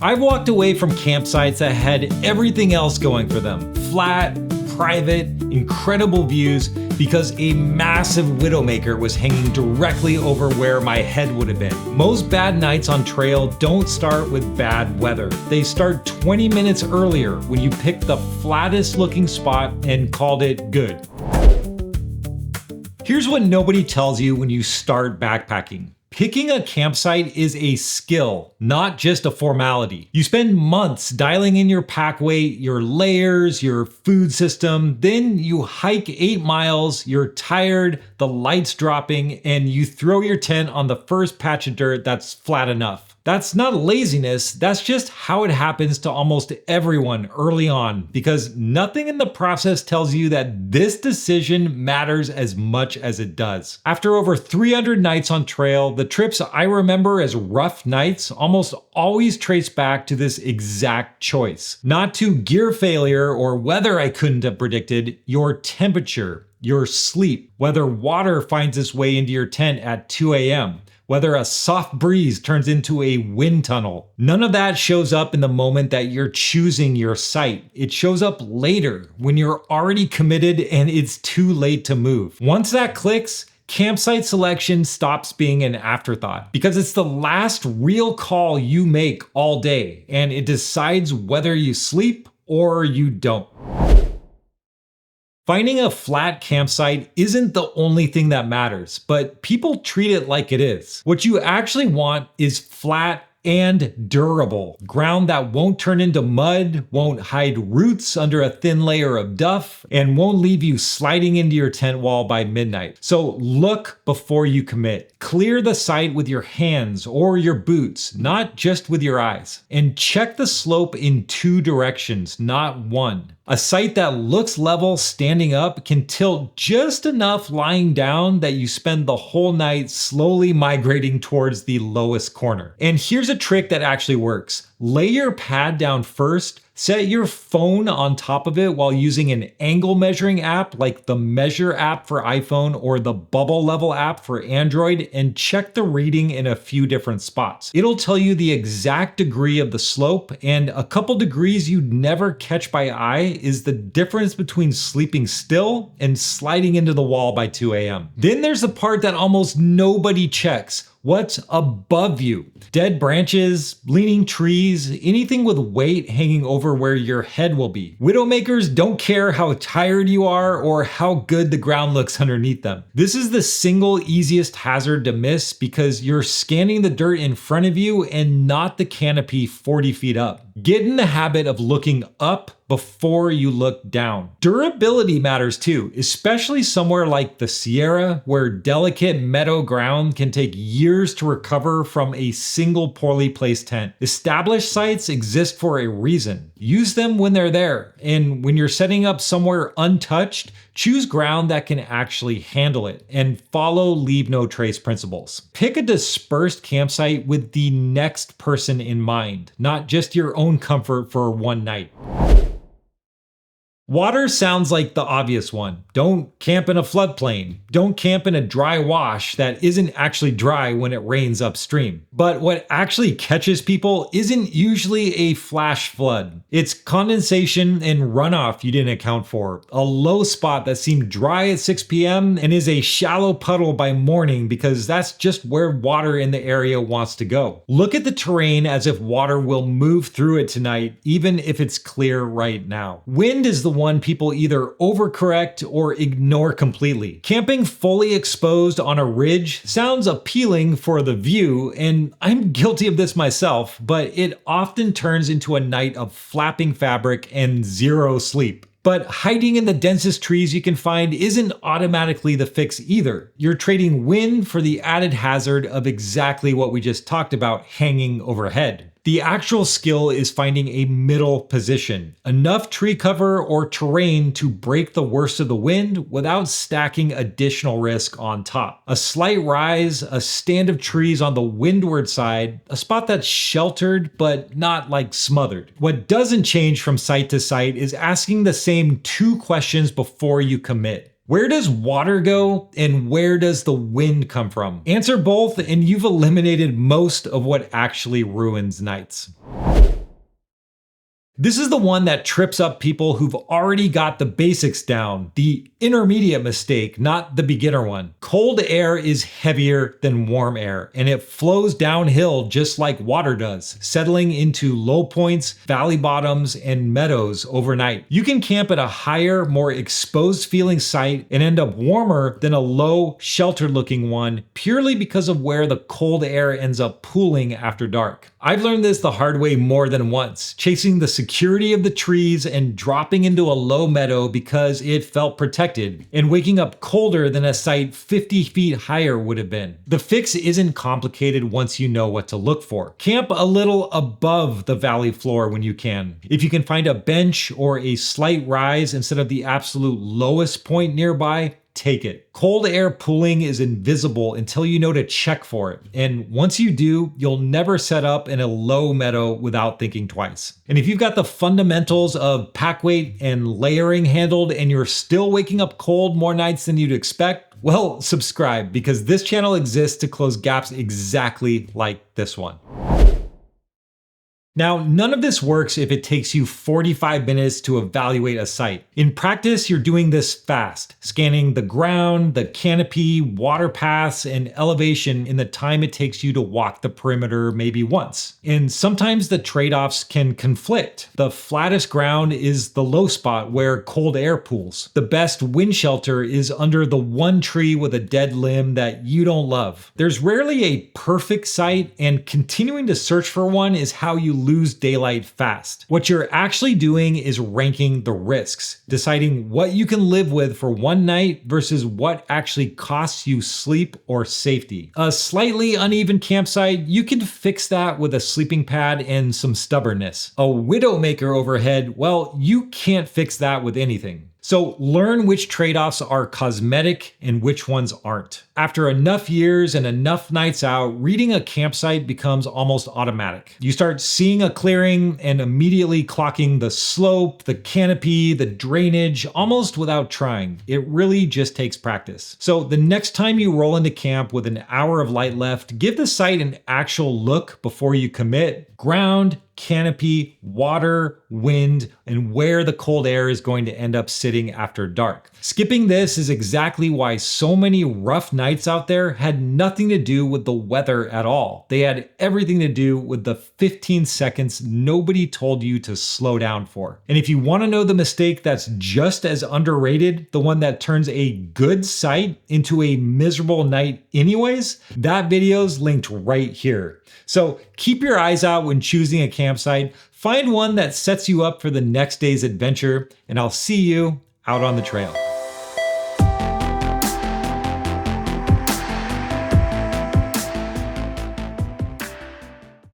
I've walked away from campsites that had everything else going for them. Flat, private, incredible views, because a massive widowmaker was hanging directly over where my head would have been. Most bad nights on trail don't start with bad weather. They start 20 minutes earlier when you pick the flattest looking spot and called it good. Here's what nobody tells you when you start backpacking. Picking a campsite is a skill, not just a formality. You spend months dialing in your pack weight, your layers, your food system, then you hike 8 miles, you're tired, the light's dropping, and you throw your tent on the first patch of dirt that's flat enough. That's not laziness, that's just how it happens to almost everyone early on, because nothing in the process tells you that this decision matters as much as it does. After over 300 nights on trail, the trips I remember as rough nights almost always trace back to this exact choice. Not to gear failure or weather I couldn't have predicted, your temperature, your sleep, whether water finds its way into your tent at 2 a.m., whether a soft breeze turns into a wind tunnel. None of that shows up in the moment that you're choosing your site. It shows up later when you're already committed and it's too late to move. Once that clicks, campsite selection stops being an afterthought because it's the last real call you make all day, and it decides whether you sleep or you don't. Finding a flat campsite isn't the only thing that matters, but people treat it like it is. What you actually want is flat and durable. Ground that won't turn into mud, won't hide roots under a thin layer of duff, and won't leave you sliding into your tent wall by midnight. So look before you commit. Clear the site with your hands or your boots, not just with your eyes. And check the slope in 2 directions, not 1. A site that looks level standing up can tilt just enough lying down that you spend the whole night slowly migrating towards the lowest corner. And here's a trick that actually works. Lay your pad down first, set your phone on top of it while using an angle measuring app like the Measure app for iPhone or the Bubble Level app for Android, and check the reading in a few different spots. It'll tell you the exact degree of the slope, and a couple degrees you'd never catch by eye is the difference between sleeping still and sliding into the wall by 2 a.m. Then there's the part that almost nobody checks. What's above you? Dead branches, leaning trees, anything with weight hanging over where your head will be. Widowmakers don't care how tired you are or how good the ground looks underneath them. This is the single easiest hazard to miss because you're scanning the dirt in front of you and not the canopy 40 feet up. Get in the habit of looking up before you look down. Durability matters too, especially somewhere like the Sierra, where delicate meadow ground can take years to recover from a single poorly placed tent. Established sites exist for a reason. Use them when they're there, and when you're setting up somewhere untouched, choose ground that can actually handle it, and follow leave no trace principles. Pick a dispersed campsite with the next person in mind, not just your own comfort for one night. Water sounds like the obvious one. Don't camp in a floodplain. Don't camp in a dry wash that isn't actually dry when it rains upstream. But what actually catches people isn't usually a flash flood. It's condensation and runoff you didn't account for. A low spot that seemed dry at 6 p.m. and is a shallow puddle by morning because that's just where water in the area wants to go. Look at the terrain as if water will move through it tonight, even if it's clear right now. Wind is the one people either overcorrect or ignore completely. Camping fully exposed on a ridge sounds appealing for the view, and I'm guilty of this myself, but it often turns into a night of flapping fabric and zero sleep. But hiding in the densest trees you can find isn't automatically the fix either. You're trading wind for the added hazard of exactly what we just talked about hanging overhead. The actual skill is finding a middle position, enough tree cover or terrain to break the worst of the wind without stacking additional risk on top. A slight rise, a stand of trees on the windward side, a spot that's sheltered but not like smothered. What doesn't change from site to site is asking the same 2 questions before you commit. Where does water go and where does the wind come from? Answer both and you've eliminated most of what actually ruins nights. This is the one that trips up people who've already got the basics down, the intermediate mistake, not the beginner one. Cold air is heavier than warm air, and it flows downhill just like water does, settling into low points, valley bottoms, and meadows overnight. You can camp at a higher, more exposed feeling site and end up warmer than a low, sheltered looking one purely because of where the cold air ends up pooling after dark. I've learned this the hard way more than once, chasing the security of the trees and dropping into a low meadow because it felt protected, and waking up colder than a site 50 feet higher would have been. The fix isn't complicated once you know what to look for. Camp a little above the valley floor when you can. If you can find a bench or a slight rise instead of the absolute lowest point nearby, take it. Cold air pooling is invisible until you know to check for it. And once you do, you'll never set up in a low meadow without thinking twice. And if you've got the fundamentals of pack weight and layering handled and you're still waking up cold more nights than you'd expect, well, subscribe, because this channel exists to close gaps exactly like this one. Now, none of this works if it takes you 45 minutes to evaluate a site. In practice, you're doing this fast, scanning the ground, the canopy, water paths, and elevation in the time it takes you to walk the perimeter maybe once. And sometimes the trade-offs can conflict. The flattest ground is the low spot where cold air pools. The best wind shelter is under the one tree with a dead limb that you don't love. There's rarely a perfect site, and continuing to search for one is how you lose daylight fast. What you're actually doing is ranking the risks, deciding what you can live with for one night versus what actually costs you sleep or safety. A slightly uneven campsite, you can fix that with a sleeping pad and some stubbornness. A widowmaker overhead, well, you can't fix that with anything. So learn which trade-offs are cosmetic and which ones aren't. After enough years and enough nights out, reading a campsite becomes almost automatic. You start seeing a clearing and immediately clocking the slope, the canopy, the drainage, almost without trying. It really just takes practice. So the next time you roll into camp with an hour of light left, give the site an actual look before you commit. Ground, canopy, water, wind, and where the cold air is going to end up sitting after dark. Skipping this is exactly why so many rough nights out there had nothing to do with the weather at all. They had everything to do with the 15 seconds nobody told you to slow down for. And if you want to know the mistake that's just as underrated, the one that turns a good site into a miserable night anyways, that video's linked right here. So keep your eyes out when choosing a campsite, find one that sets you up for the next day's adventure, and I'll see you out on the trail.